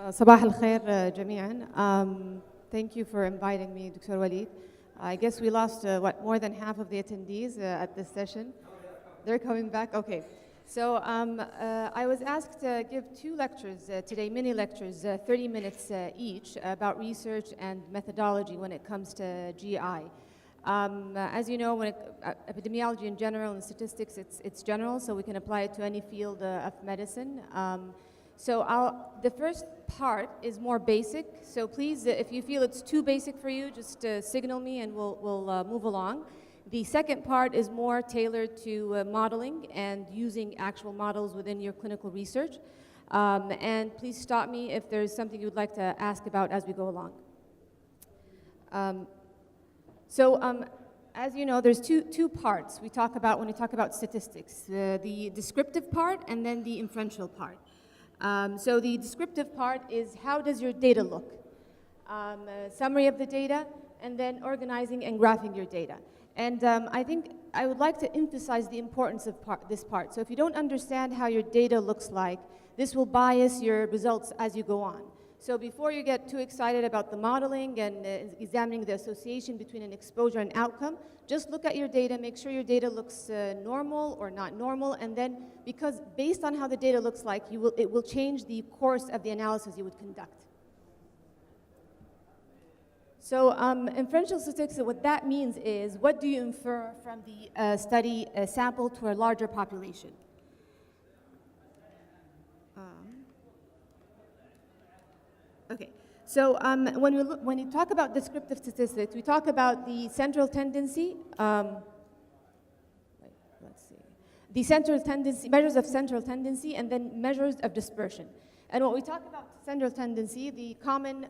صباح الخير جميعا. Thank you for inviting me, Dr. Walid. I guess we lost more than half of the attendees at this session. They're coming back. Okay. So I was asked to give two lectures today, mini lectures, 30 minutes each, about research and methodology when it comes to GI. As you know, epidemiology in general and statistics, it's general, so we can apply it to any field of medicine. The first part is more basic. So please, if you feel it's too basic for you, just signal me and we'll move along. The second part is more tailored to modeling and using actual models within your clinical research. And please stop me if there's something you would like to ask about as we go along. As you know, there's two parts we talk about when we talk about statistics, the descriptive part and then the inferential part. So the descriptive part is how does your data look? Summary of the data, and then organizing and graphing your data. And I think I would like to emphasize the importance of this part. So if you don't understand how your data looks like, this will bias your results as you go on. So before you get too excited about the modeling and examining the association between an exposure and outcome, just look at your data, make sure your data looks normal or not normal, and then because based on how the data looks like, it will change the course of the analysis you would conduct. So inferential statistics, what that means is, what do you infer from the study sample to a larger population? Okay, so when you talk about descriptive statistics, we talk about the central tendency, the central tendency, measures of central tendency, and then measures of dispersion. And when we talk about central tendency, the common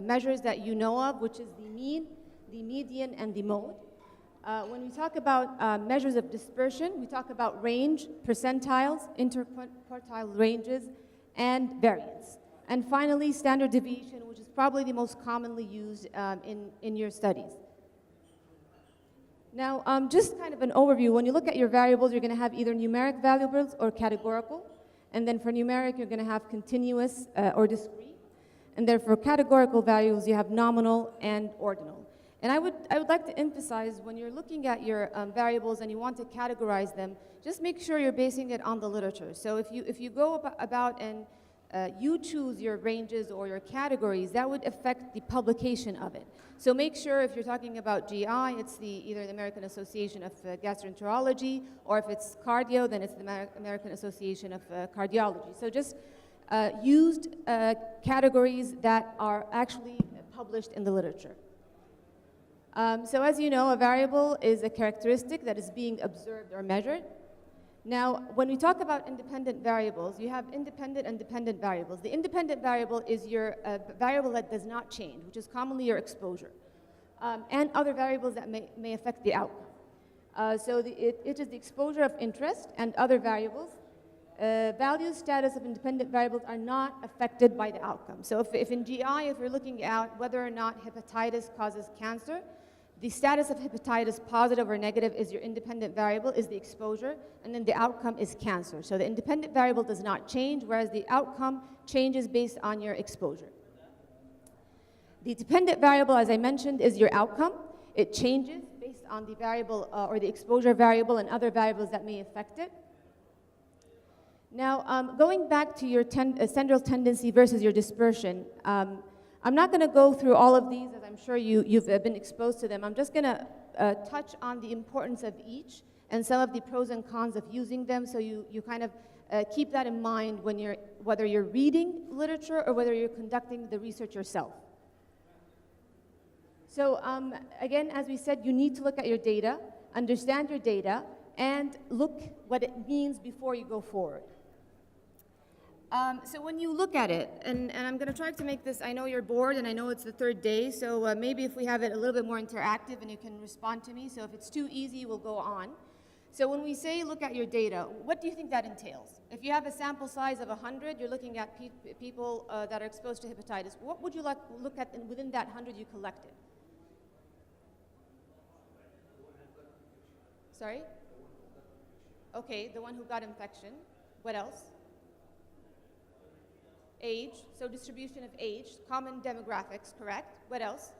measures that you know of, which is the mean, the median, and the mode. When we talk about measures of dispersion, we talk about range, percentiles, interquartile ranges, and variance. And finally, standard deviation, which is probably the most commonly used in your studies. Now, just kind of an overview, when you look at your variables, you're going to have either numeric variables or categorical. And then for numeric, you're going to have continuous or discrete. And then for categorical values, you have nominal and ordinal. And I would like to emphasize, when you're looking at your variables and you want to categorize them, just make sure you're basing it on the literature. So if you go about and you choose your ranges or your categories, that would affect the publication of it. So make sure if you're talking about GI, it's either the American Association of Gastroenterology, or if it's cardio, then it's the American Association of Cardiology. So just used categories that are actually published in the literature. So as you know, a variable is a characteristic that is being observed or measured. Now, when we talk about independent variables, you have independent and dependent variables. The independent variable is your variable that does not change, which is commonly your exposure, and other variables that may affect the outcome. It is the exposure of interest and other variables. Value status of independent variables are not affected by the outcome. So if in GI, if you're looking at whether or not hepatitis causes cancer, the status of hepatitis, positive or negative, is your independent variable, is the exposure, and then the outcome is cancer. So the independent variable does not change, whereas the outcome changes based on your exposure. The dependent variable, as I mentioned, is your outcome. It changes based on the variable or the exposure variable and other variables that may affect it. Now, going back to your central tendency versus your dispersion, I'm not going to go through all of these, as I'm sure you've been exposed to them. I'm just going to touch on the importance of each and some of the pros and cons of using them, so you kind of keep that in mind when whether you're reading literature or whether you're conducting the research yourself. So again, as we said, you need to look at your data, understand your data, and look what it means before you go forward. So when you look at it, and I'm going to try to make this, I know you're bored and I know it's the third day, so maybe if we have it a little bit more interactive and you can respond to me, so if it's too easy, we'll go on. So when we say look at your data, what do you think that entails? If you have a sample size of 100, you're looking at people that are exposed to hepatitis, what would you look at within that 100 you collected? Sorry? Okay, the one who got infection. What else? Age, so distribution of age, common demographics, correct? What else?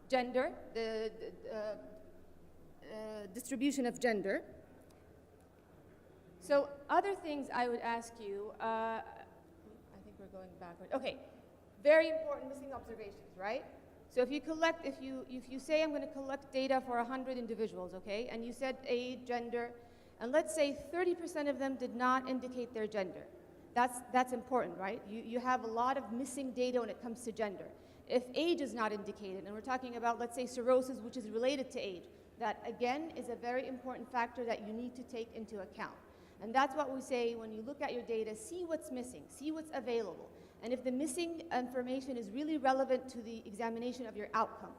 Gender, the distribution of gender. So other things I would ask you, I think we're going backward. Okay, very important missing observations, right? So if you say I'm going to collect data for 100 individuals, okay, and you said age, gender, and let's say 30% of them did not indicate their gender. That's important, right? You have a lot of missing data when it comes to gender. If age is not indicated, and we're talking about, let's say, cirrhosis, which is related to age, that again is a very important factor that you need to take into account. And that's what we say when you look at your data, see what's missing, see what's available. And if the missing information is really relevant to the examination of your outcome.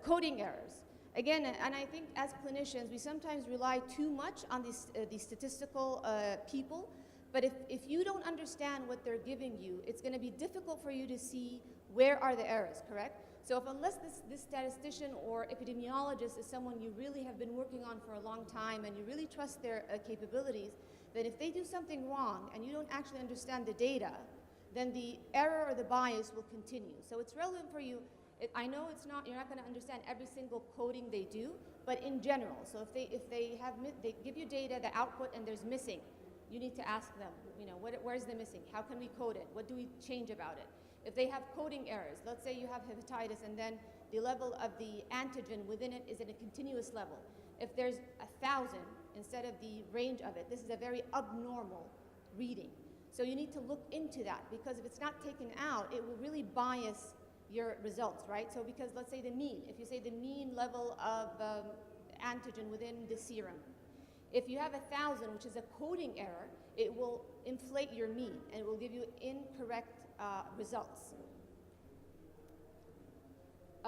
Coding errors. Again, and I think as clinicians, we sometimes rely too much on these statistical people, but if you don't understand what they're giving you, it's going to be difficult for you to see where are the errors, correct? So unless this statistician or epidemiologist is someone you really have been working on for a long time and you really trust their capabilities, then if they do something wrong and you don't actually understand the data, then the error or the bias will continue. So it's relevant for you. I know you're not going to understand every single coding they do, but in general. So if they give you data, the output, and there's missing, you need to ask them, where's the missing? How can we code it? What do we change about it? If they have coding errors, let's say you have hepatitis and then the level of the antigen within it is at a continuous level. If there's 1,000 instead of the range of it, this is a very abnormal reading. So you need to look into that, because if it's not taken out, it will really bias your results, right? So because let's say the mean, if you say the mean level of antigen within the serum, if you have 1,000, which is a coding error, it will inflate your mean and it will give you incorrect results.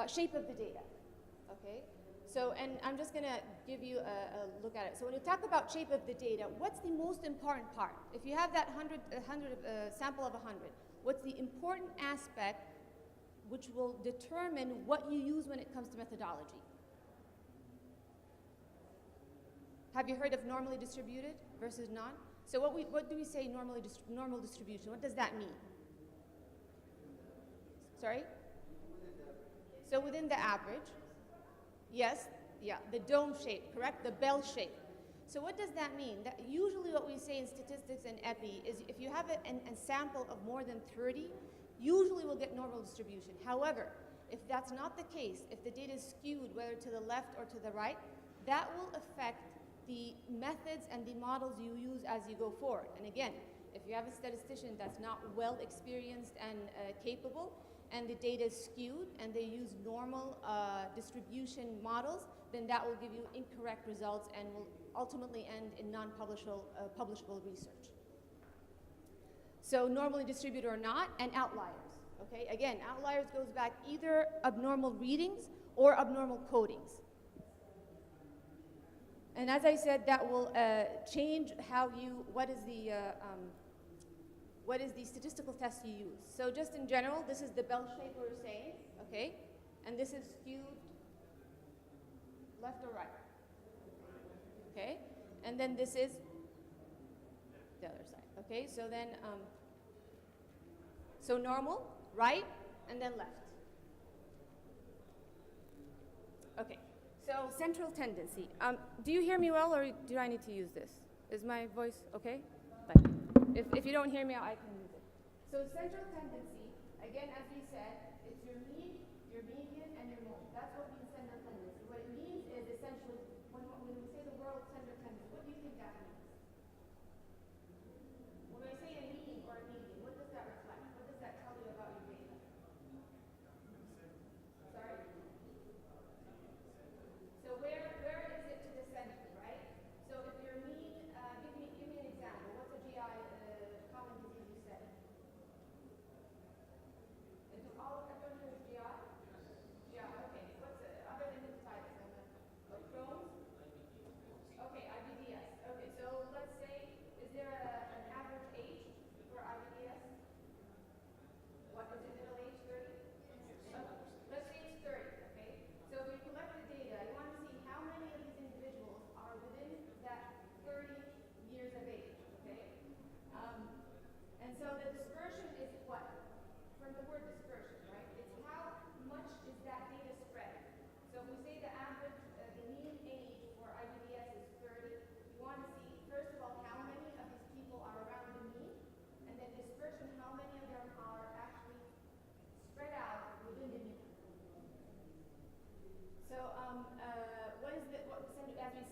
Shape of the data, okay? So, and I'm just gonna give you a look at it. So when you talk about shape of the data, what's the most important part? If you have that sample of 100, what's the important aspect which will determine what you use when it comes to methodology? Have you heard of normally distributed versus non? So what do we say normal distribution? What does that mean? Sorry? So within the average. Yes, yeah, the dome shape, correct? The bell shape. So what does that mean? That usually what we say in statistics and epi is if you have a sample of more than 30, usually we'll get normal distribution. However, if that's not the case, if the data is skewed, whether to the left or to the right, that will affect the methods and the models you use as you go forward. And again, if you have a statistician that's not well experienced and capable, and the data is skewed, and they use normal distribution models, then that will give you incorrect results and will ultimately end in non-publishable research. So normally distributed or not, and outliers. Okay, again, outliers goes back either abnormal readings or abnormal codings. And as I said, that will change what is the statistical test you use. So just in general, this is the bell shape we were saying, okay? And this is skewed left or right, okay? And then this is the other side, okay? So then, so normal, right, and then left. Okay, so central tendency. Do you hear me well, or do I need to use this? Is my voice okay? Bye. If you don't hear me, I can use it. So central tendency, again, as we said, it's your mean, your median, and your mode. That's what means central tendency. What it means is essentially, when we say the word central tendency, what do you think that means? When I say a mean or a median, what does that reflect? What does that tell you about your data? Sorry? So where is it to the center, right? So if your mean, give me an example. What's a GI common disease you said? Do all of everyone has GI?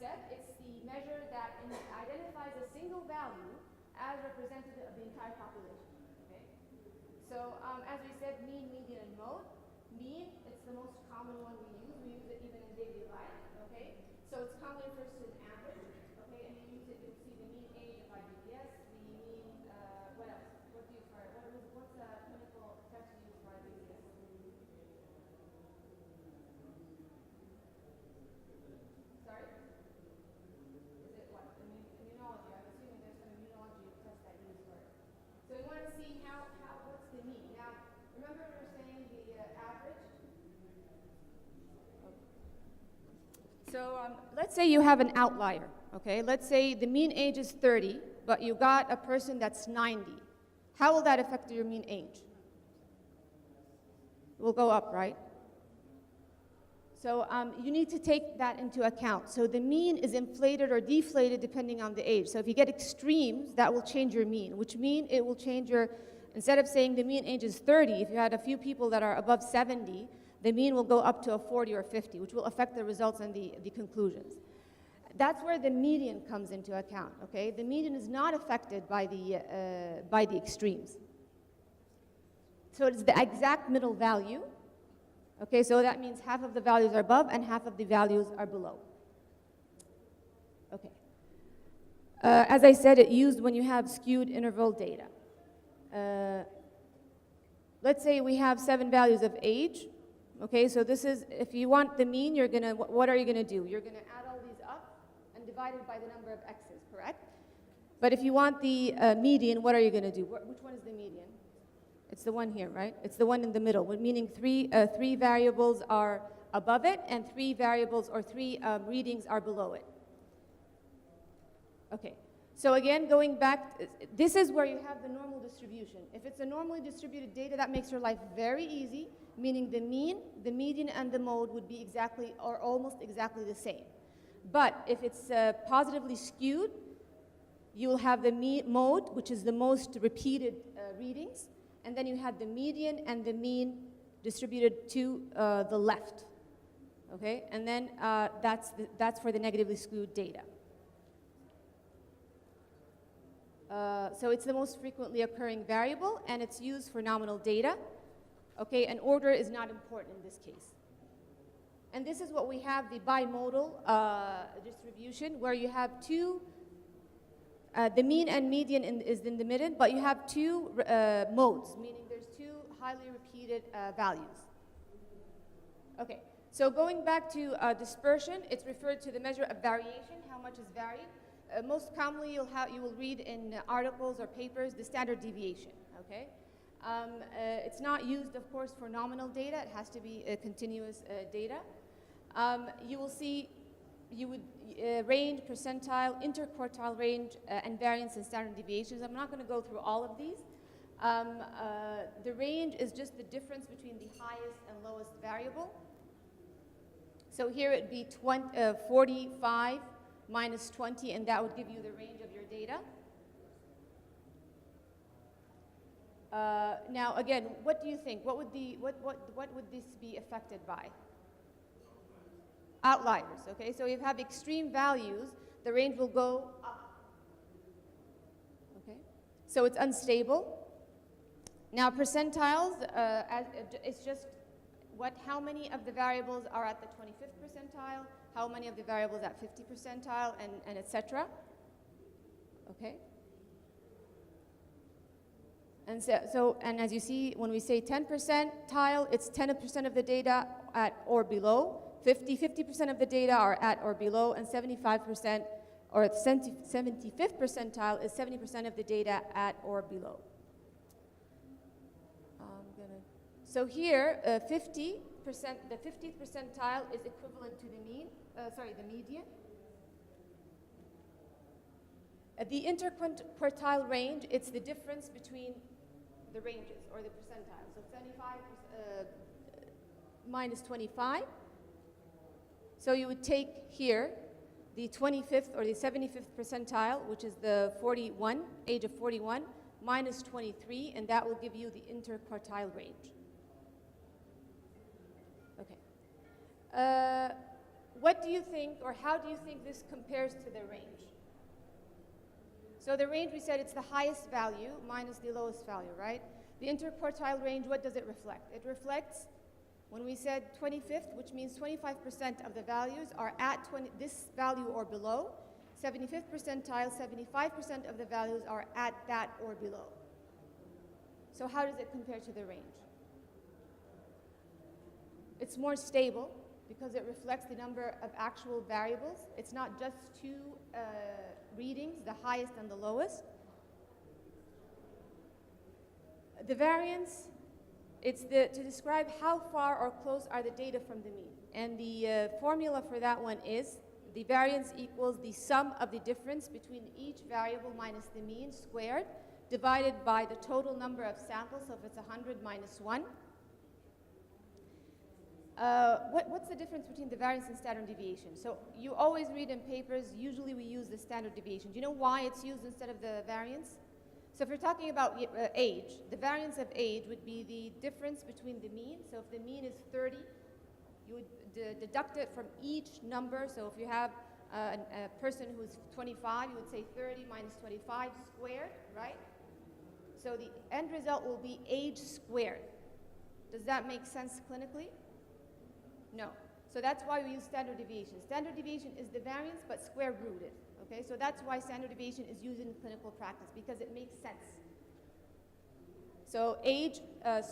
said, it's the measure that identifies a single value as representative of the entire population. Okay? So as we said, mean, median, and mode. Mean, it's the most common one we use. We use it even in daily life. Okay? So it's commonly refers to an average. Okay? And you use it, you'll see the mean age of IBDS, the mean, what else? What do you use for it? What's the clinical test you use for IBDS? Sorry? Is it what? Immunology. I'm assuming there's some immunology test that you use for it. So we want to see what's the mean. Now, remember we were saying the average? So let's say you have an outlier, okay? Let's say the mean age is 30, but you got a person that's 90. How will that affect your mean age? It will go up, right? So you need to take that into account. So the mean is inflated or deflated depending on the age. So if you get extremes, that will change your mean, which means it will change your, instead of saying the mean age is 30, if you had a few people that are above 70, the mean will go up to a 40 or 50, which will affect the results and the conclusions. That's where the median comes into account, okay? The median is not affected by the extremes. So it's the exact middle value. Okay, so that means half of the values are above and half of the values are below. Okay. As I said, it's used when you have skewed interval data. Let's say we have 7 values of age. Okay, so this is, if you want the mean, you're gonna, what are you gonna do? You're gonna add all these up and divide it by the number of x's, correct? But if you want the median, what are you gonna do? Which one is the median? It's the one here, right? It's the one in the middle, meaning three variables are above it and 3 variables or 3 readings are below it. Okay, so again, going back, this is where you have the normal distribution. If it's a normally distributed data, that makes your life very easy, meaning the mean, the median, and the mode would be exactly or almost exactly the same. But if it's positively skewed, you'll have the mode, which is the most repeated readings, and then you have the median and the mean distributed to the left, okay? And then that's for the negatively skewed data. So it's the most frequently occurring variable, and it's used for nominal data, okay? And order is not important in this case. And this is what we have, the bimodal distribution, where you have two the mean and median is in the middle, but you have 2 modes, meaning there's 2 highly repeated values. Okay, so going back to dispersion, it's referred to the measure of variation, how much is varied. Most commonly, you will read in articles or papers the standard deviation, okay? It's not used, of course, for nominal data. It has to be continuous data. You will see you would range, percentile, interquartile range, and variance and standard deviations. I'm not going to go through all of these. The range is just the difference between the highest and lowest variable. So here it would be 45 minus 20, and that would give you the range of your data. Now, again, what do you think? What would this be affected by? Outliers, okay? So if you have extreme values, the range will go up, okay? So it's unstable. Now percentiles, it's just how many of the variables are at the 25th percentile, how many of the variables at 50 percentile, and et cetera, okay? And and as you see, when we say 10 percentile, it's 10% of the data at or below. 50% of the data are at or below, and 75% or 75th percentile is 70% of the data at or below. So here, 50%, the 50th percentile is equivalent to the median. The interquartile range, it's the difference between the ranges or the percentiles. So 75 minus 25. So you would take here the 25th or the 75th percentile, which is the age of 41, minus 23, and that will give you the interquartile range. Okay. what do you think, or how do you think this compares to the range? So the range, we said it's the highest value minus the lowest value, right? The interquartile range, what does it reflect? It reflects, when we said 25th, which means 25% of the values are at this value or below. 75th percentile, 75% of the values are at that or below. So how does it compare to the range? It's more stable because it reflects the number of actual variables. It's not just two readings, the highest and the lowest. The variance, it's to describe how far or close are the data from the mean. And the formula for that one is the variance equals the sum of the difference between each variable minus the mean squared divided by the total number of samples. So if it's 100 minus 1. What's the difference between the variance and standard deviation? So you always read in papers, usually we use the standard deviation. Do you know why it's used instead of the variance? So if you're talking about age, the variance of age would be the difference between the mean. So if the mean is 30, you would deduct it from each number. So if you have a person who's 25, you would say 30 minus 25 squared, right? So the end result will be age squared. Does that make sense clinically? No. So that's why we use standard deviation. Standard deviation is the variance, but square rooted. Okay, so that's why standard deviation is used in clinical practice, because it makes sense. So age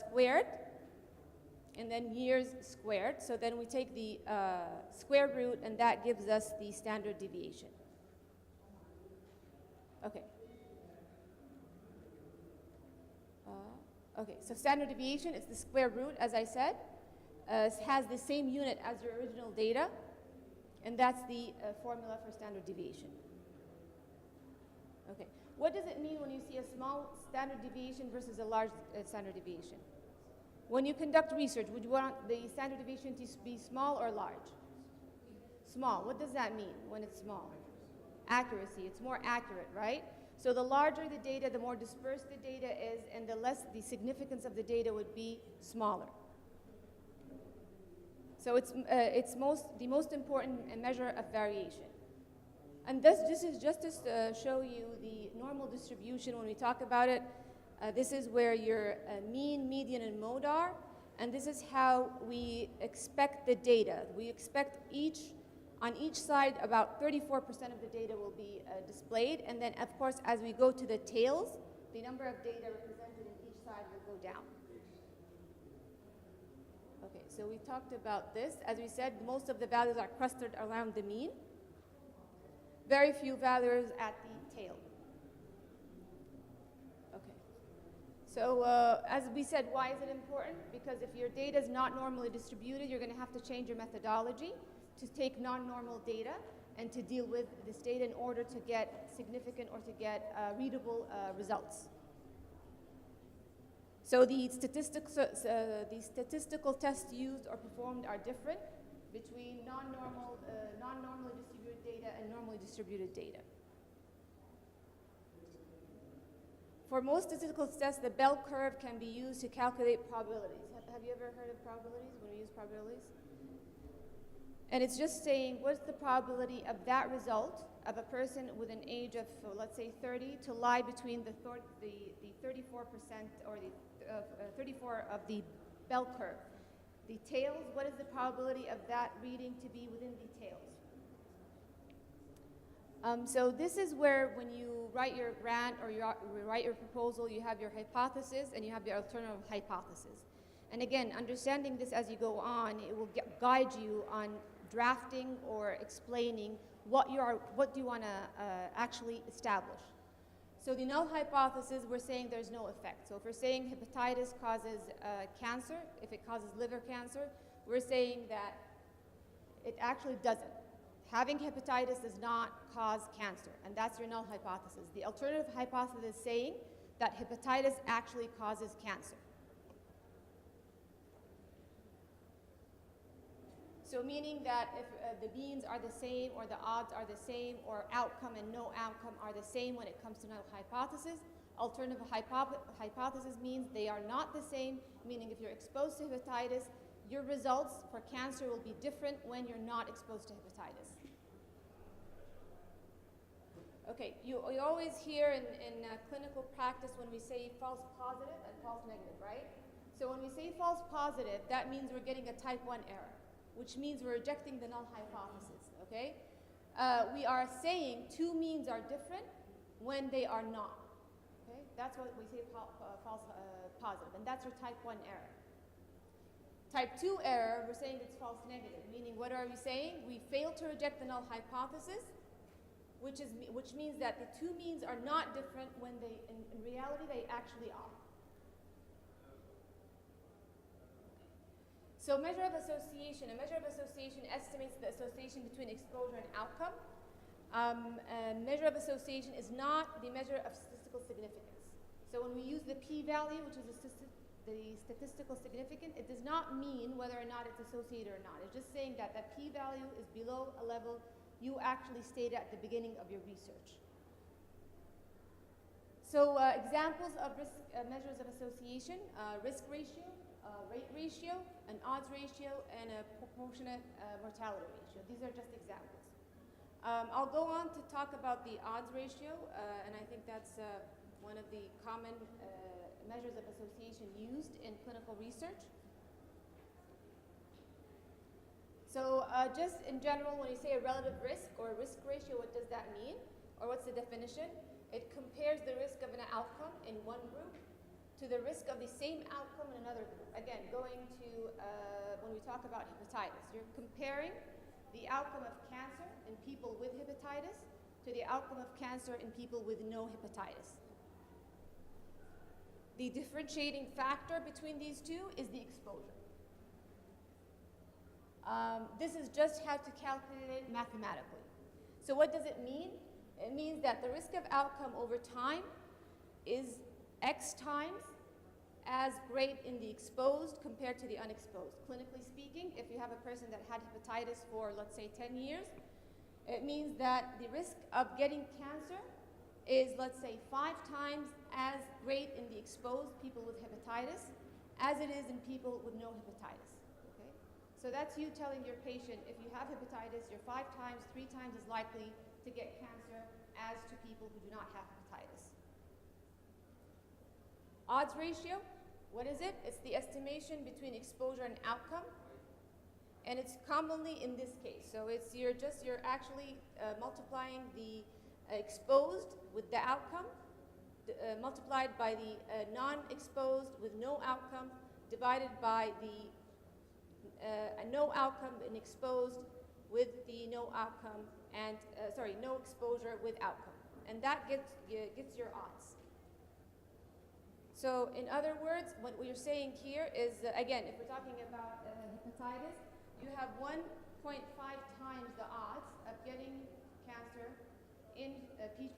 squared, and then years squared. So then we take the square root, and that gives us the standard deviation. Okay. Okay, so standard deviation is the square root, as I said. Has the same unit as your original data, and that's the formula for standard deviation. Okay, what does it mean when you see a small standard deviation versus a large standard deviation? When you conduct research, would you want the standard deviation to be small or large? Small. What does that mean when it's small? Accuracy. It's more accurate, right? So the larger the data, the more dispersed the data is, and the less the significance of the data would be smaller. So it's the most important measure of variation. And this is just to show you the normal distribution when we talk about it. This is where your mean, median, and mode are. And this is how we expect the data. We expect on each side, about 34% of the data will be displayed. And then, of course, as we go to the tails, the number of data represented in each side will go down. Okay, so we talked about this. As we said, most of the values are clustered around the mean. Very few values at the tail. Okay. So as we said, why is it important? Because if your data is not normally distributed, you're going to have to change your methodology to take non-normal data and to deal with this data in order to get significant or to get readable results. So the statistical tests used or performed are different between non-normally distributed data and normally distributed data. For most statistical tests, the bell curve can be used to calculate probabilities. Have you ever heard of probabilities, when we use probabilities? And it's just saying what's the probability of that result of a person with an age of, let's say, 30 to lie between the 34% or the 34 of the bell curve. The tails, what is the probability of that reading to be within the tails? So this is where when you write your grant or you write your proposal, you have your hypothesis and you have your alternative hypothesis. And again, understanding this as you go on, it will guide you on drafting or explaining what do you want to actually establish. So the null hypothesis, we're saying there's no effect. So if we're saying hepatitis causes cancer, if it causes liver cancer, we're saying that it actually doesn't. Having hepatitis does not cause cancer, and that's your null hypothesis. The alternative hypothesis is saying that hepatitis actually causes cancer. So meaning that if the means are the same or the odds are the same or outcome and no outcome are the same when it comes to null hypothesis, alternative hypothesis means they are not the same, meaning if you're exposed to hepatitis, your results for cancer will be different when you're not exposed to hepatitis. Okay, you always hear in clinical practice when we say false positive and false negative, right? So when we say false positive, that means we're getting a type 1 error, which means we're rejecting the null hypothesis, okay? We are saying two means are different when they are not, okay? That's what we say false positive, and that's your type 1 error. Type 2 error, we're saying it's false negative, meaning what are we saying? We fail to reject the null hypothesis, which means that the two means are not different when they, in reality, they actually are. So measure of association. A measure of association estimates the association between exposure and outcome. A measure of association is not the measure of statistical significance. So when we use the p-value, which is the statistical significance, it does not mean whether or not it's associated or not. It's just saying that that p-value is below a level you actually stated at the beginning of your research. So examples of risk measures of association, risk ratio, rate ratio, an odds ratio, and a proportionate mortality ratio. These are just examples. I'll go on to talk about the odds ratio, and I think that's one of the common measures of association used in clinical research. So just in general, when you say a relative risk or a risk ratio, what does that mean? Or what's the definition? It compares the risk of an outcome in one group to the risk of the same outcome in another group. Again, going to when we talk about hepatitis, you're comparing the outcome of cancer in people with hepatitis to the outcome of cancer in people with no hepatitis. The differentiating factor between these two is the exposure. This is just how to calculate it mathematically. So what does it mean? It means that the risk of outcome over time is X times as great in the exposed compared to the unexposed. Clinically speaking, if you have a person that had hepatitis for, let's say, 10 years, it means that the risk of getting cancer is, let's say, 5 times as great in the exposed people with hepatitis as it is in people with no hepatitis. So that's you telling your patient, if you have hepatitis, you're 5 times, 3 times as likely to get cancer as to people who do not have hepatitis. Odds ratio, what is it? It's the estimation between exposure and outcome. And it's commonly in this case. So it's you're actually multiplying the exposed with the outcome, multiplied by the non-exposed with no outcome, divided by the no outcome and exposed with the no outcome and no exposure with outcome, and that gets your odds. So in other words, what we're saying here is again, if we're talking about hepatitis, you have 1.5 times the odds of getting cancer in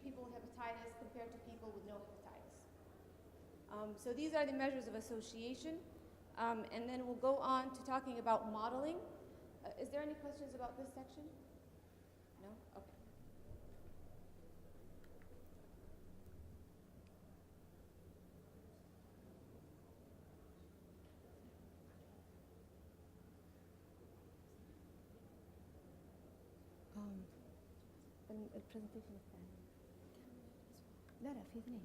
people with hepatitis compared to people with no hepatitis. So these are the measures of association. And then we'll go on to talking about modeling. Is there any questions about this section? No? Okay. البرزنتيشن الثاني لا في اثنين.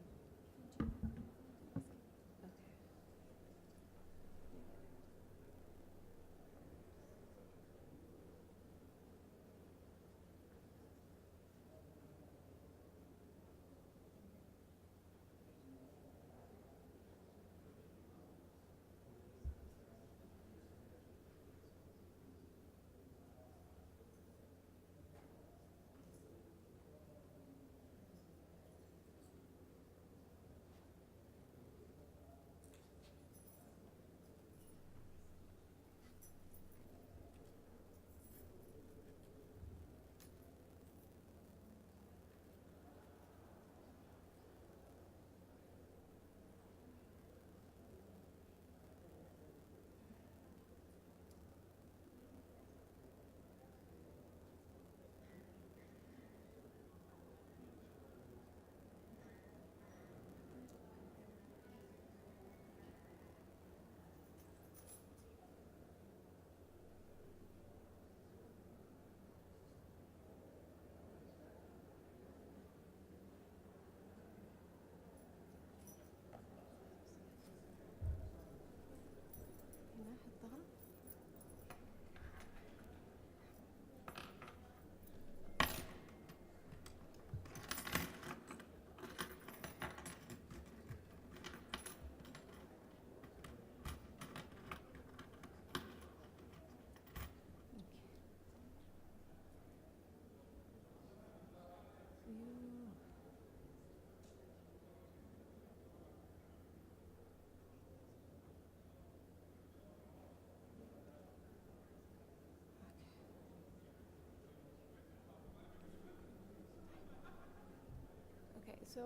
So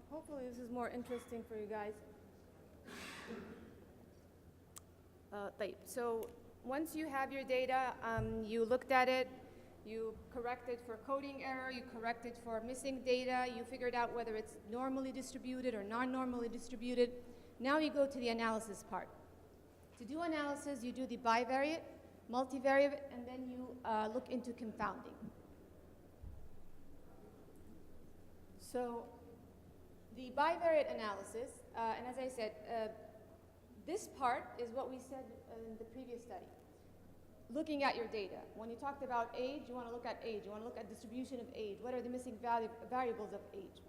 hopefully this is more interesting for you guys. So once you have your data, you looked at it, you corrected for coding error, you corrected for missing data, you figured out whether it's normally distributed or non-normally distributed. Now you go to the analysis part. To do analysis, you do the bivariate, multivariate, and then you look into confounding. So the bivariate analysis, and as I said, this part is what we said in the previous study. Looking at your data. When you talked about age, you want to look at age. You want to look at distribution of age. What are the missing variables of age?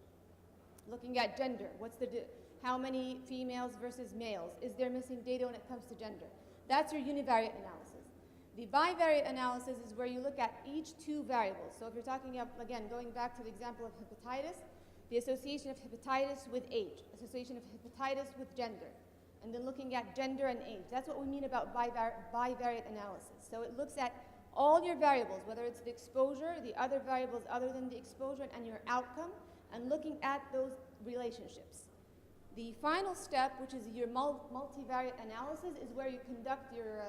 Looking at gender. How many females versus males? Is there missing data when it comes to gender? That's your univariate analysis. The bivariate analysis is where you look at each two variables. So if you're talking about, again, going back to the example of hepatitis, the association of hepatitis with age, association of hepatitis with gender, and then looking at gender and age. That's what we mean about bivariate analysis. So it looks at all your variables, whether it's the exposure, the other variables other than the exposure, and your outcome, and looking at those relationships. The final step, which is your multivariate analysis, is where you conduct your,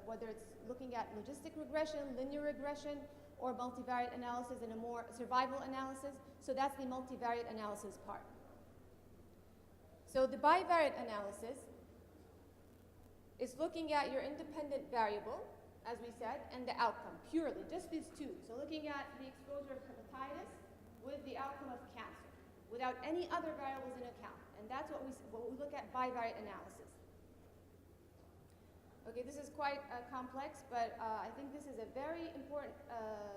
whether it's looking at logistic regression, linear regression, or multivariate analysis and a more survival analysis. So that's the multivariate analysis part. So the bivariate analysis is looking at your independent variable, as we said, and the outcome, purely, just these two. So looking at the exposure of hepatitis with the outcome of cancer, without any other variables in account. And that's what we look at bivariate analysis. Okay, this is quite complex, but I think this is a very important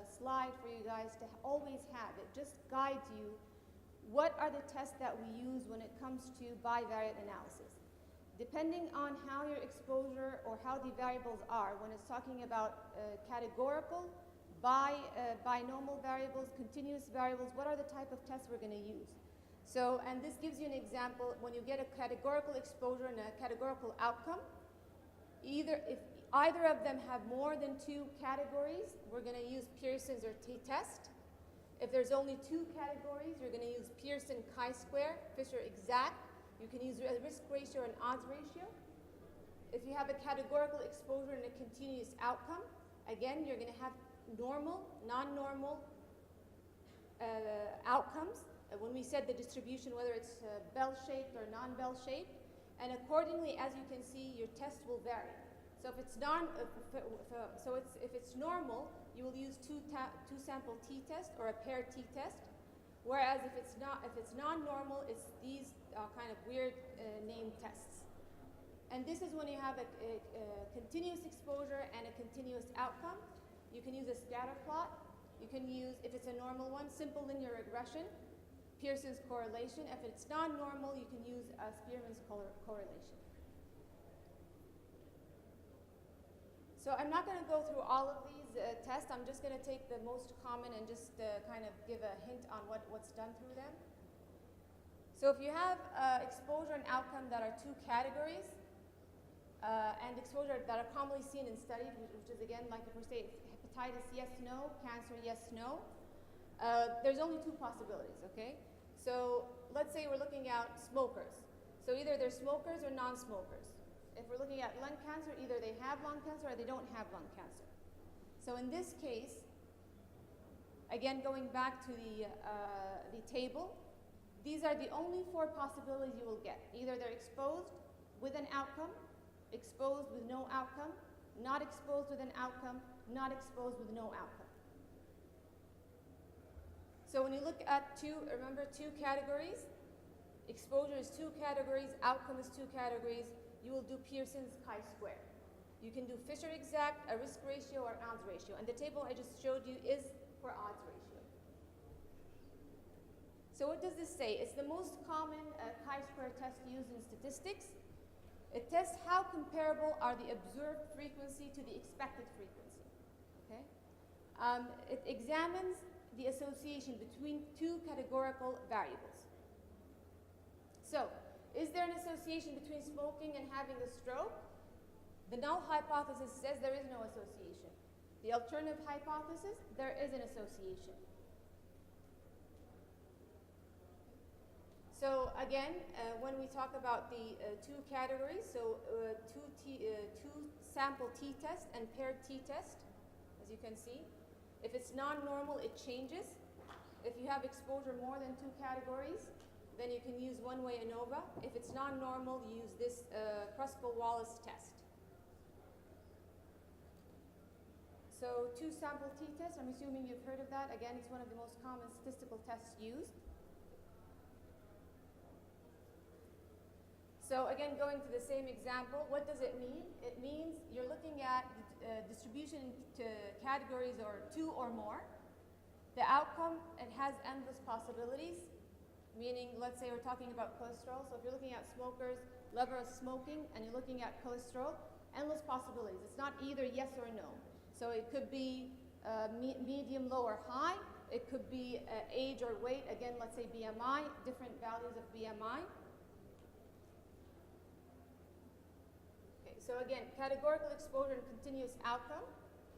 slide for you guys to always have. It just guides you. What are the tests that we use when it comes to bivariate analysis? Depending on how your exposure or how the variables are, when it's talking about categorical, binomial variables, continuous variables, what are the type of tests we're going to use? So, and this gives you an example. When you get a categorical exposure and a categorical outcome, if either of them have more than two categories, we're going to use Pearson's or t-test. If there's only two categories, you're going to use Pearson chi-square, Fisher exact. You can use a risk ratio and odds ratio. If you have a categorical exposure and a continuous outcome, again, you're going to have normal, non-normal outcomes. When we said the distribution, whether it's bell-shaped or non-bell-shaped, and accordingly, as you can see, your test will vary. So if it's if it's normal, you will use two-sample t-test or a pair t-test. Whereas if it's non-normal, it's these kind of weird named tests. And this is when you have a continuous exposure and a continuous outcome. You can use a scatter plot. You can use, if it's a normal one, simple linear regression, Pearson's correlation. If it's non-normal, you can use Spearman's correlation. So I'm not going to go through all of these tests. I'm just going to take the most common and just kind of give a hint on what's done through them. So if you have exposure and outcome that are two categories, and exposure that are commonly seen in studies, which is again, like if we say hepatitis, yes, no, cancer, yes, no, there's only two possibilities, okay? So let's say we're looking at smokers. So either they're smokers or non-smokers. If we're looking at lung cancer, either they have lung cancer or they don't have lung cancer. So in this case, again, going back to the table, these are the only four possibilities you will get. Either they're exposed with an outcome, exposed with no outcome, not exposed with an outcome, not exposed with no outcome. So when you look at remember two categories, exposure is two categories, outcome is two categories, you will do Pearson's chi-square. You can do Fisher exact, a risk ratio, or odds ratio. And the table I just showed you is for odds ratio. So what does this say? It's the most common chi-square test used in statistics. It tests how comparable are the observed frequency to the expected frequency. Okay? It examines the association between two categorical variables. So, is there an association between smoking and having a stroke? The null hypothesis says there is no association. The alternative hypothesis, there is an association. So again, when we talk about the two categories, so two sample t-test and paired t-test, as you can see, if it's non-normal, it changes. If you have exposure more than two categories, then you can use one-way ANOVA. If it's non-normal, you use this Kruskal-Wallis test. So two sample t-test, I'm assuming you've heard of that. Again, it's one of the most common statistical tests used. So again, going to the same example, what does it mean? It means you're looking at distribution into categories or two or more. The outcome, it has endless possibilities, meaning, let's say we're talking about cholesterol. So if you're looking at smokers, level of smoking, and you're looking at cholesterol, endless possibilities. It's not either yes or no. So it could be medium, low, or high. It could be age or weight. Again, let's say BMI, different values of BMI. So again, categorical exposure and continuous outcome.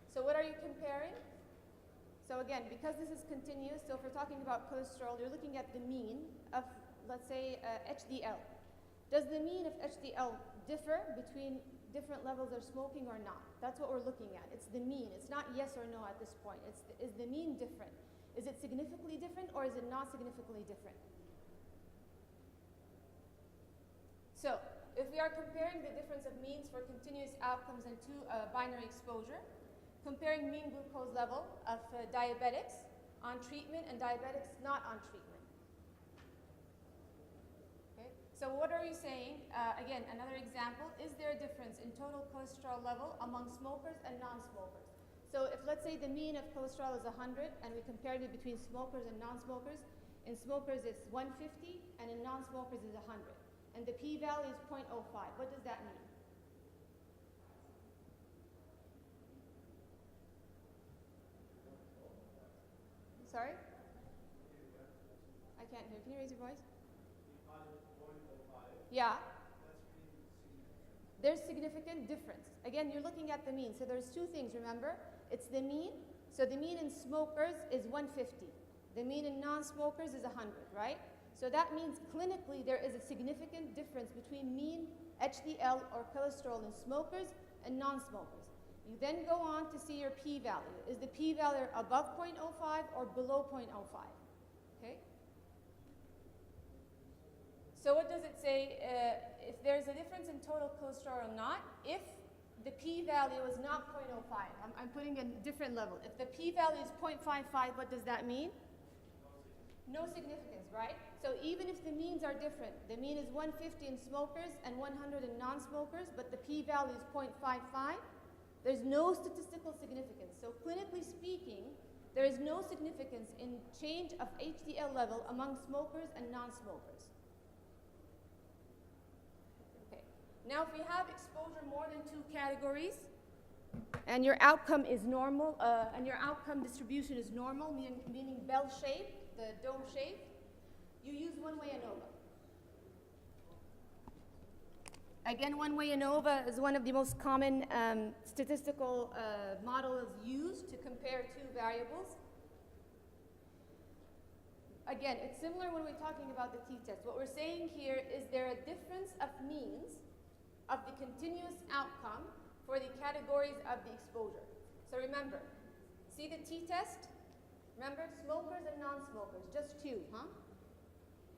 So what are you comparing? So again, because this is continuous, so if we're talking about cholesterol, you're looking at the mean of, let's say, HDL. Does the mean of HDL differ between different levels of smoking or not? That's what we're looking at. It's the mean. It's not yes or no at this point. Is the mean different? Is it significantly different or is it not significantly different? So if we are comparing the difference of means for continuous outcomes and two binary exposure, comparing mean glucose level of diabetics on treatment and diabetics not on treatment. Okay. So what are you saying? Again, another example, is there a difference in total cholesterol level among smokers and non-smokers? So if let's say the mean of cholesterol is 100 and we compared it between smokers and non-smokers, in smokers it's 150 and in non-smokers is 100. And the p-value is 0.05. What does that mean? Sorry? I can't hear. Can you raise your voice? Yeah. There's significant difference. Again, you're looking at the mean. So there's two things, remember? It's the mean. So the mean in smokers is 150. The mean in non-smokers is 100, right? So that means clinically there is a significant difference between mean HDL or cholesterol in smokers and non-smokers. You then go on to see your p-value. Is the p-value above 0.05 or below 0.05? Okay? So what does it say? If there's a difference in total cholesterol or not, if the p-value is not 0.05, I'm putting a different level. If the p-value is 0.55, what does that mean? No significance, right? So even if the means are different, the mean is 150 in smokers and 100 in non-smokers, but the p-value is 0.55, there's no statistical significance. So clinically speaking, there is no significance in change of HDL level among smokers and non-smokers. Okay. Now if we have exposure more than two categories, and your outcome is normal, and your outcome distribution is normal, meaning bell shape, the dome shape, you use one-way ANOVA. Again, one-way ANOVA is one of the most common statistical models used to compare two variables. Again, it's similar when we're talking about the t-test. What we're saying here is there a difference of means of the continuous outcome for the categories of the exposure. So remember, see the t-test? Remember, smokers and non-smokers, just two, huh?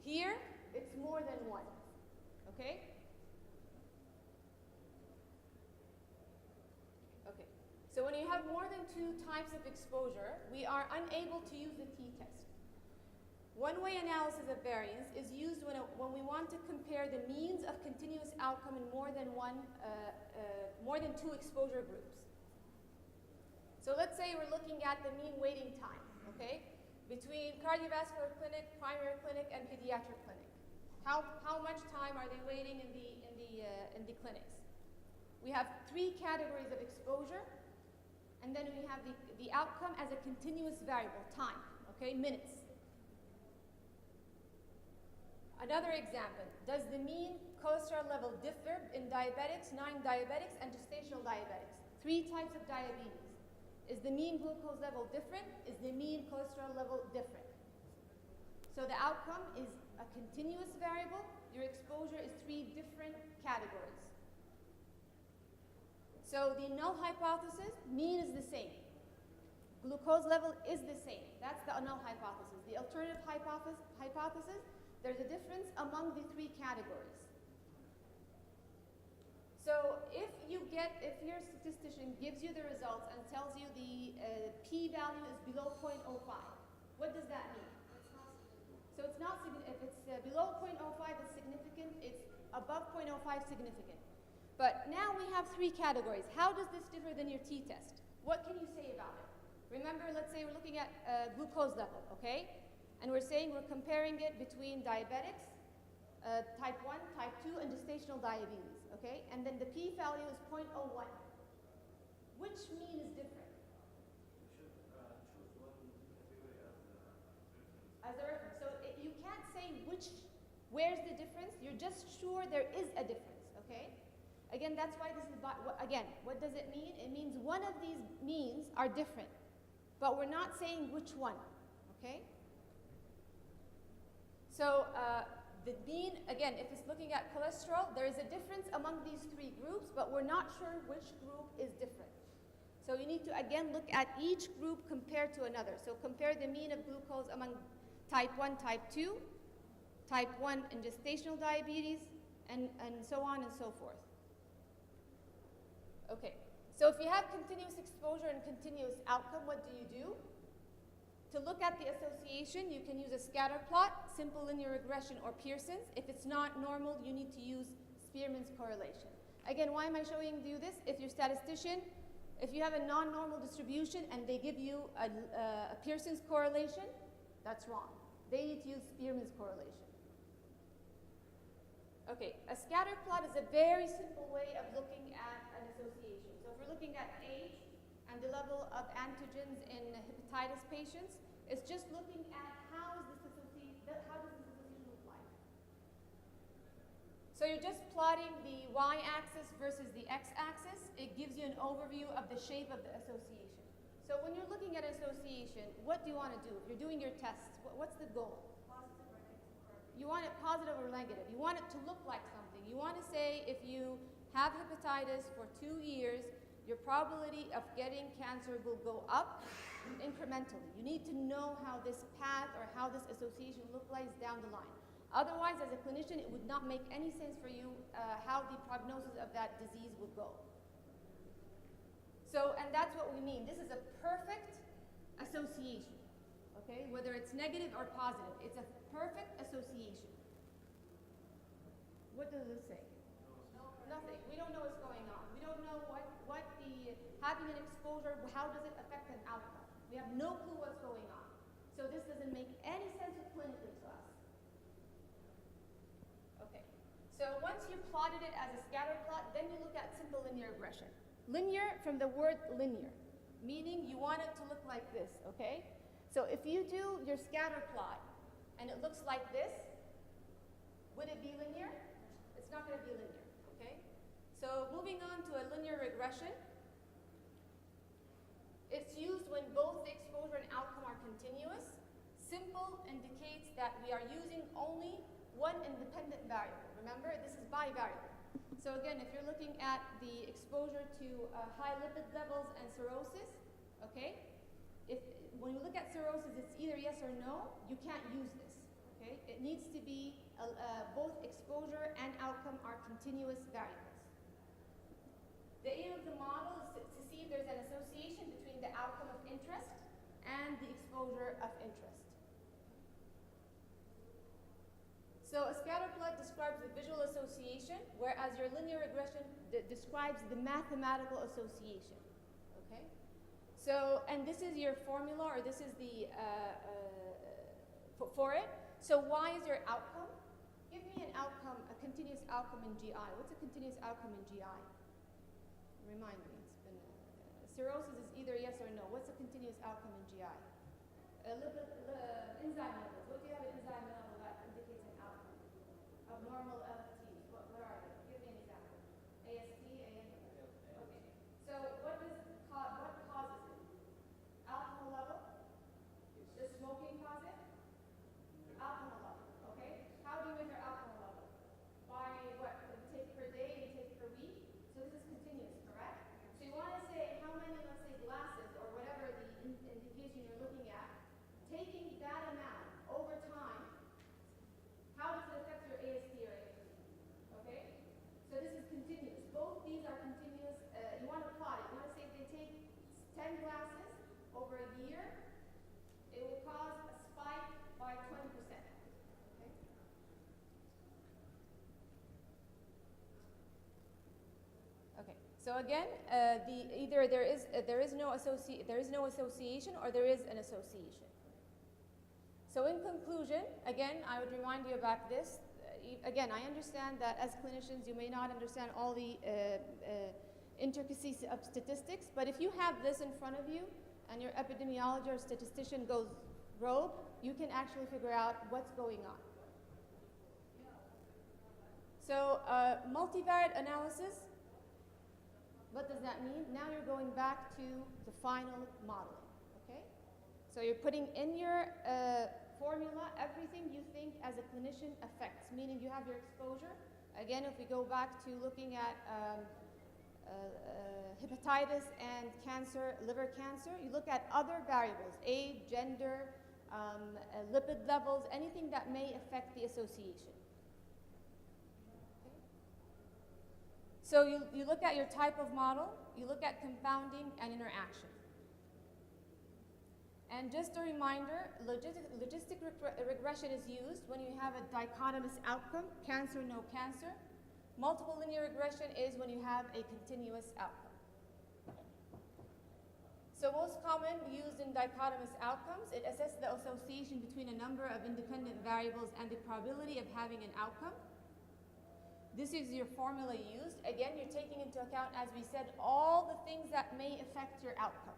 Here, it's more than one, okay? Okay, so when you have more than two types of exposure, we are unable to use the t-test. One-way analysis of variance is used when we want to compare the means of continuous outcome in more than two exposure groups. So let's say we're looking at the mean waiting time, okay, between cardiovascular clinic, primary clinic, and pediatric clinic. How much time are they waiting in the clinics? We have three categories of exposure, and then we have the outcome as a continuous variable, time, okay, minutes. Another example, does the mean cholesterol level differ in diabetics, non-diabetics, and gestational diabetics? Three types of diabetes. Is the mean glucose level different? Is the mean cholesterol level different? So the outcome is a continuous variable, your exposure is 3 different categories. So the null hypothesis, mean is the same. Glucose level is the same. That's the null hypothesis. The alternative hypothesis, there's a difference among the 3 categories. So if your statistician gives you the results and tells you the p-value is below 0.05, what does that mean? So it's not significant. If it's below 0.05, it's significant. It's above 0.05, significant. But now we have 3 categories. How does this differ than your t-test? What can you say about it? Remember, let's say we're looking at glucose level, okay? And we're saying we're comparing it between diabetics, type 1, type 2, and gestational diabetes, okay? And then the p-value is 0.01. Which mean is different? We should choose one category as a reference. So you can't say where's the difference. You're just sure there is a difference, okay? Again, that's why this is, again, what does it mean? It means one of these means are different, but we're not saying which one, okay? So the mean, again, if it's looking at cholesterol, there is a difference among these 3 groups, but we're not sure which group is different. So you need to, again, look at each group compared to another. So compare the mean of glucose among type 1, type 2, type 1 and gestational diabetes, and so on and so forth. Okay, so if you have continuous exposure and continuous outcome, what do? To look at the association, you can use a scatter plot, simple linear regression, or Pearson's. If it's not normal, you need to use Spearman's correlation. Again, why am I showing you this? If you're a statistician, if you have a non-normal distribution and they give you a Pearson's correlation, that's wrong. They need to use Spearman's correlation. Okay, a scatter plot is a very simple way of looking at an association. So if we're looking at age and the level of antigens in hepatitis patients, it's just looking at how does this association look like. So you're just plotting the y-axis versus the x-axis. It gives you an overview of the shape of the association. So when you're looking at association, what do you want to do? If you're doing your tests, what's the goal? You want it positive or negative. You want it to look like something. You want to say if you have hepatitis for 2 years, your probability of getting cancer will go up incrementally. You need to know how this path or how this association looks like down the line. Otherwise, as a clinician, it would not make any sense for you how the prognosis of that disease would go. So, and that's what we mean. This is a perfect association. Okay, whether it's negative or positive, it's a perfect association. What does this say? Nothing. We don't know what's going on. We don't know what the having an exposure, how does it affect an outcome? We have no clue what's going on. So this doesn't make any sense clinically to us. Okay. So once you plotted it as a scatter plot, then you look at simple linear regression. Linear from the word linear, meaning you want it to look like this, okay? So if you do your scatter plot and it looks like this, would it be linear? It's not going to be linear, okay? So moving on to a linear regression, it's used when both the exposure and outcome are continuous. Simple indicates that we are using only one independent variable. Remember, this is bivariable. So again, if you're looking at the exposure to high lipid levels and cirrhosis, okay? When you look at cirrhosis, it's either yes or no. You can't use this, okay? It needs to be both exposure and outcome are continuous variables. The aim of the model is to see if there's an association between the outcome of interest and the exposure of interest. So a scatter plot describes the visual association, whereas your linear regression describes the mathematical association, okay? So, and this is your formula, or this is the, for it. So y is your outcome. Give me an outcome, a continuous outcome in GI. What's a continuous outcome in GI? Remind me, it's been, cirrhosis is either yes or no. What's a continuous outcome in GI? Enzyme levels. What do you have an enzyme level that indicates an outcome? Abnormal LFTs. What are they? Give me an example. AST, AMP. Okay. So what causes it? Alcohol level? Does smoking cause it? Alcohol level, okay? So again, either there is no association or there is an association. So in conclusion, again, I would remind you about this. Again, I understand that as clinicians, you may not understand all the intricacies of statistics, but if you have this in front of you and your epidemiologist or statistician goes rogue, you can actually figure out what's going on. So multivariate analysis, what does that mean? Now you're going back to the final modeling, okay? So you're putting in your formula everything you think as a clinician affects, meaning you have your exposure. Again, if we go back to looking at hepatitis and cancer, liver cancer, you look at other variables, age, gender, lipid levels, anything that may affect the association. So you look at your type of model, you look at confounding and interaction. And just a reminder, logistic regression is used when you have a dichotomous outcome, cancer, no cancer. Multiple linear regression is when you have a continuous outcome. So most common used in dichotomous outcomes, it assesses the association between a number of independent variables and the probability of having an outcome. This is your formula used. Again, you're taking into account, as we said, all the things that may affect your outcome.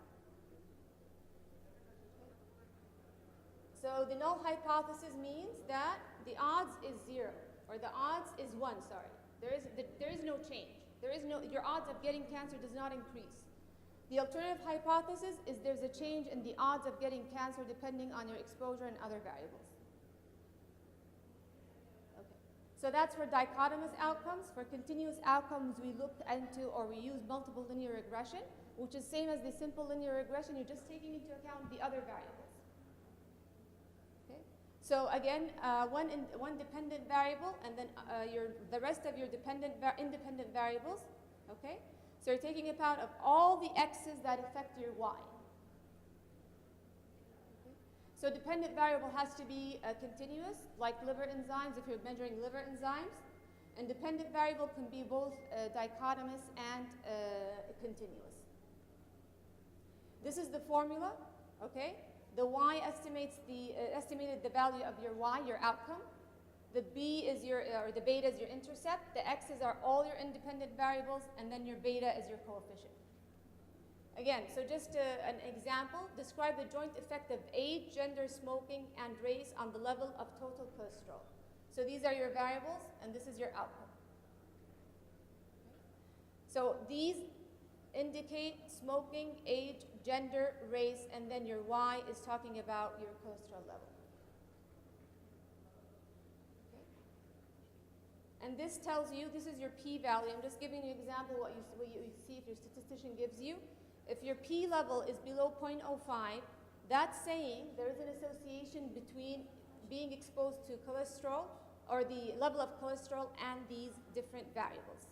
So the null hypothesis means that the odds is 0, or the odds is 1, sorry. There is no change. Your odds of getting cancer does not increase. The alternative hypothesis is there's a change in the odds of getting cancer depending on your exposure and other variables. Okay. So that's for dichotomous outcomes. For continuous outcomes, we look into or we use multiple linear regression, which is same as the simple linear regression. You're just taking into account the other variables. So again, one dependent variable, and then the rest of your independent variables, okay? So you're taking account of all the x's that affect your y. Okay? So dependent variable has to be continuous, like liver enzymes, if you're measuring liver enzymes. And dependent variable can be both dichotomous and continuous. This is the formula, okay? The y estimated the value of your y, your outcome. The b is or the beta is your intercept. The x's are all your independent variables, and then your beta is your coefficient. Again, so just an example, describe the joint effect of age, gender, smoking, and race on the level of total cholesterol. So these are your variables, and this is your outcome. So these indicate smoking, age, gender, race, and then your y is talking about your cholesterol level. Okay. And this tells you, this is your p-value. I'm just giving you an example what you see if your statistician gives you. If your p level is below 0.05, that's saying there is an association between being exposed to cholesterol or the level of cholesterol and these different variables.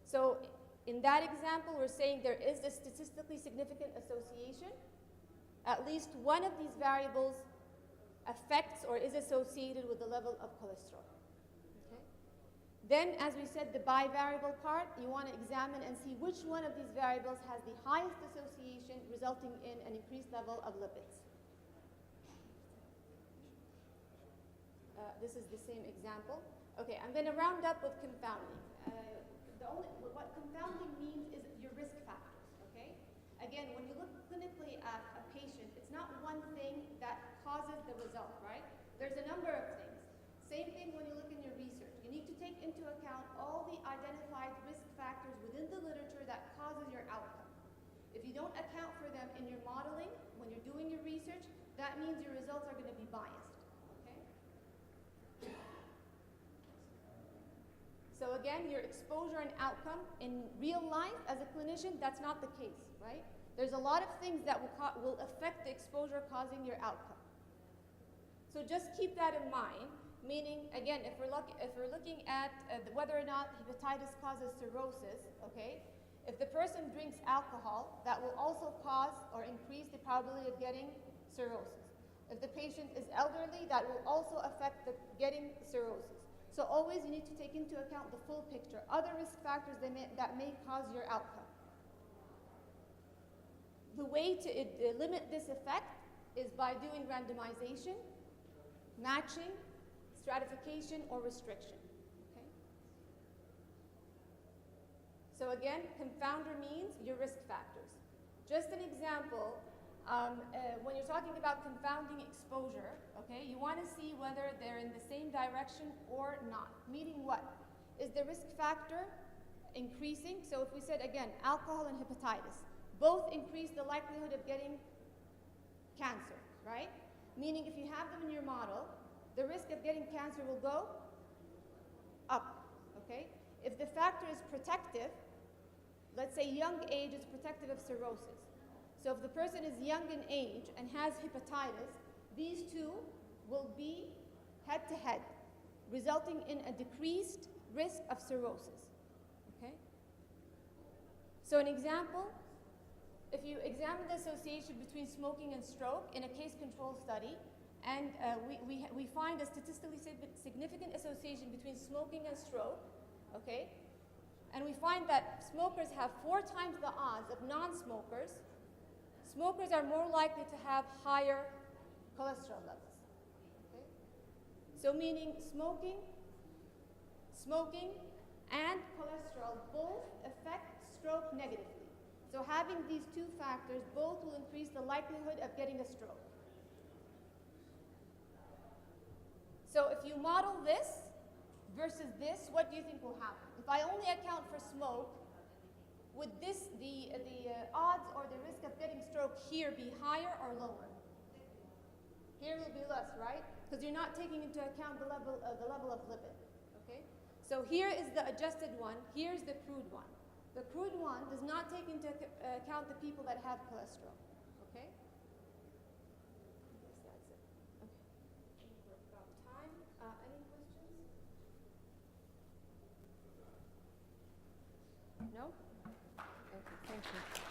So in that example, we're saying there is a statistically significant association. At least one of these variables affects or is associated with the level of cholesterol. Okay? Then, as we said, the bivariable part, you want to examine and see which one of these variables has the highest association resulting in an increased level of lipids. This is the same example. Okay, I'm going to round up with confounding. What confounding means is your risk factors, okay? Again, when you look clinically at a patient, it's not one thing that causes the result, right? There's a number of things. Same thing when you look in your research. You need to take into account all the identified risk factors within the literature that causes your outcome. If you don't account for them in your modeling, when you're doing your research, that means your results are going to be biased, okay? So again, your exposure and outcome in real life as a clinician, that's not the case, right? There's a lot of things that will affect the exposure causing your outcome. So just keep that in mind, meaning, again, if we're looking at whether or not hepatitis causes cirrhosis, okay? If the person drinks alcohol, that will also cause or increase the probability of getting cirrhosis. If the patient is elderly, that will also affect getting cirrhosis. So always you need to take into account the full picture, other risk factors that may cause your outcome. The way to limit this effect is by doing randomization, matching, stratification, or restriction. Okay? So again, confounder means your risk factors. Just an example, when you're talking about confounding exposure, okay, you want to see whether they're in the same direction or not. Meaning what? Is the risk factor increasing? So if we said, again, alcohol and hepatitis, both increase the likelihood of getting cancer, right? Meaning if you have them in your model, the risk of getting cancer will go up, okay? If the factor is protective, let's say young age is protective of cirrhosis. So if the person is young in age and has hepatitis, these two will be head-to-head, resulting in a decreased risk of cirrhosis, okay? So an example, if you examine the association between smoking and stroke in a case-control study, and we find a statistically significant association between smoking and stroke, okay? And we find that smokers have 4 times the odds of non-smokers. Smokers are more likely to have higher cholesterol levels, okay? So meaning smoking and cholesterol both affect stroke negatively. So having these 2 factors both will increase the likelihood of getting a stroke. So if you model this versus this, what do you think will happen? If I only account for smoke, would the odds or the risk of getting stroke here be higher or lower? Here will be less, right? Because you're not taking into account the level of lipid. Okay. So here is the adjusted one. Here's the crude one. The crude one does not take into account the people that have cholesterol. Okay. I guess that's it. Okay. I think we're about time. Any questions? No? Okay. Thank you.